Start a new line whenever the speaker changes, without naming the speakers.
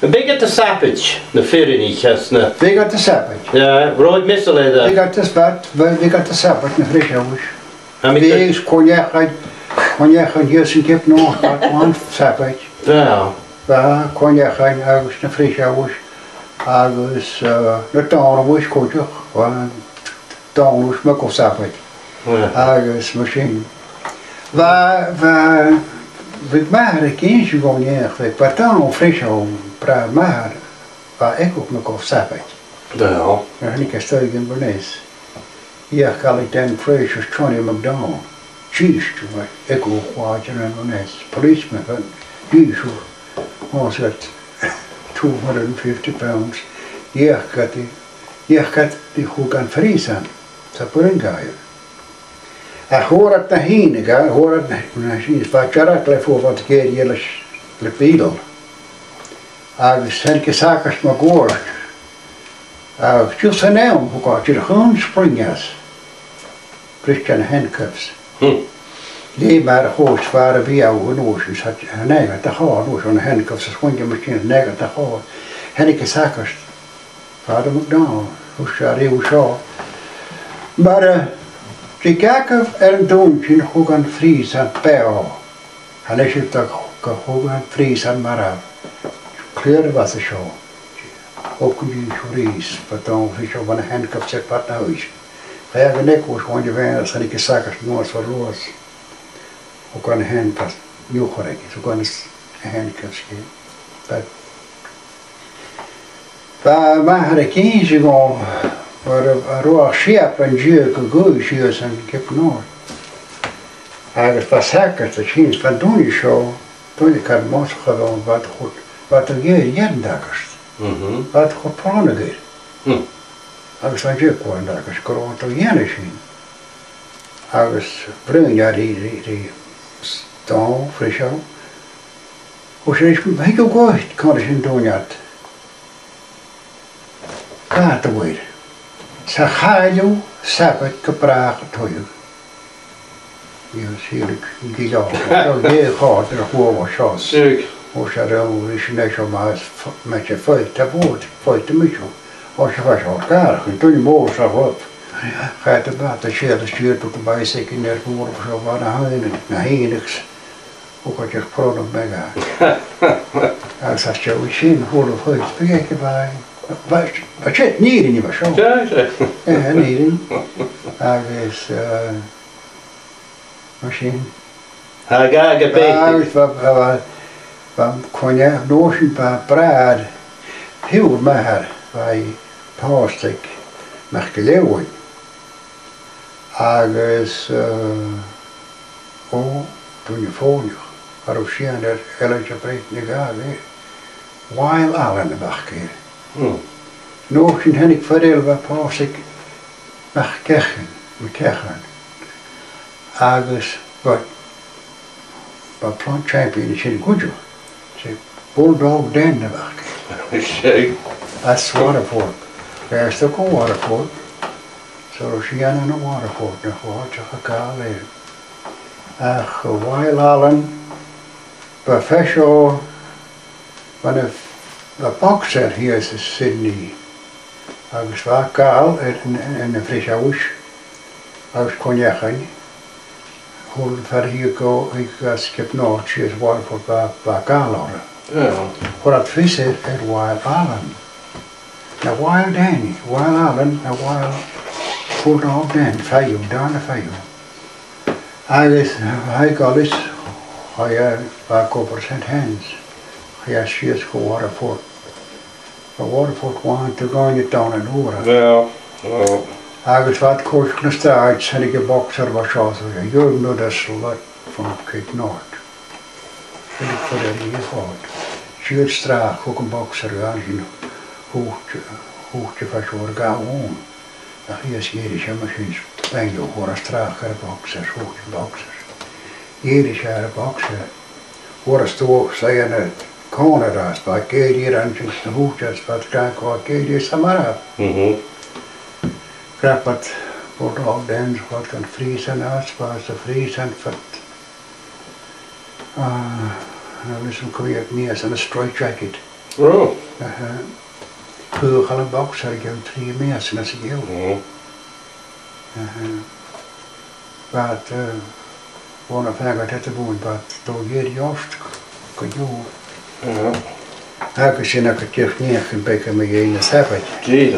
Big at the sappage, the Firini chestnut.
Big at the sappage.
Yeah, road missile there.
Big at the spat, big at the sappage, the fresh house.
I mean,
Big cognac and yes, and kept north, one sappage.
yeah.
Cognac and I was the fresh house. I was the town was coach, one town was Mako sappage. I was machine. With maar kindje gewoon eigenlijk, wat dan al fris om praat maar, waar ik ook nog op sappig.
Ja.
En ik sta in Inverness. Hier kan ik dan Fraser, Johnny MacDonald, cheese to me. Ik ook watje in Inverness, policeman van usual, was het 250 pounds. Hier gaat die goed aan vriezen, zo brengen. Ik hoor het naar heen, ik hoor het naar heen. Het was voor wat keer hier de piedel. Ik zei dat zaken maar gehoord. Ik juist een naam, hoe kan je gewoon springen? Christian handcuffs. Die maar de hoogst waren bij jou genoeg. Dus had je een negen te gaan, dus een handcuffs, dat kon je misschien een negen te gaan. En ik zaken, vader MacDonald, hoe zo. Maar ze kijken een doontje goed aan vries aan pijl. En als je dat goed aan vries aan maar af. Kleuren was het zo. Ook die vries, wat dan is op een handcuff zet wat naar huis. Ga je nek was gewoon je weinig, en ik zag het nooit zo roos. Ook aan de handcuff, nieuw gerecht is, ook aan de handcuffs geven. Maar de kindje gewoon. Maar een roog scheep en jeuk goeie en ik heb nooit. Het was zeker dat je van toen je zo, toen ik had moest gewoon wat goed, wat er geen dakkers. Wat goed plannen gaat. Het was jeuk gewoon dakkers, gewoon toch geen zien. Het was bruin, ja die staan, fris zo. Hoe zei ik, ik ook ooit, kan ik in doen had. Kaarten weer. Sa gaio sabat gepraat toe. Je ziet die al, dat je gaat er gewoon wat chance.
Zeker.
Als je dan is net zo maar met je voet te voet, voet te moeten. Als je was elkaar, en toen je morgen zag op. Gaat de water stuurt op de bijzek in het woord of zo van naar henigs. Hoe had je geprobeerd op mij gaan? Als dat zo is zien, voor de voet, bekijk je bij. Wat zit niet in je was zo?
Ja,
ja, niet in. Hij is machine.
Hij gaat gebeten.
Hij is van cognac notion van praat. Heel maar bij plastic mag geleeuwen. Hij is toen je volgt. Waarop zie je dat Elletje breekt niet gaat weer. While al in de bagkeer. Nog een hen ik vertel wat pas ik mag krijgen, Agus wat plant champion is in goed joh. Ze bulldog den de wacht.
Zeker.
Dat is Waterford. Daar is ook een Waterford. Zo zie je een Waterford nog wat je gekaal leren. Ach, while allen professional van een boxer hier is Sydney. Agus was kaal en een fris huis. Agus cognac in. Hoe ver hier go, ik heb nog cheers Waterford waar kaal hadden.
Ja.
Voor dat vis is het Wild Allen. Nou Wild Danny, Wild Allen en Wild Bulldog Dan, vijf, daar naar vijf. Hij kan eens, hij waar koppers en hands. Hij cheers voor Waterford. Maar Waterford wanted to go in je town en horen.
Ja.
Agus wat koos naar straat, en ik een boxer was zo. Je know dat slut van Cape North. En ik voor dat hier gehad. Zuid straat, ook een boxer aan zien. Hoogtje van zo'n gewoon. Hier is Jerische machines. En je hoort een straat boxers, hoogtje boxers. Jerische boxer. Hoor een stoel, zeggen het. Canada's, bij Katie en de hoekjes, wat krijg ik wat Katie Samara. Krijg wat wordt al dan wat kan vriezen als was de vriezen vat. Dan is een kwijt niet als een straight jacket.
Oh.
Pugel en box had ik jou 3 mensen als ik jou. But one of them got at the bone, but don't get yost. Could you? Ik zie dat ik het niet echt een beetje mee in het heb.
Jeez.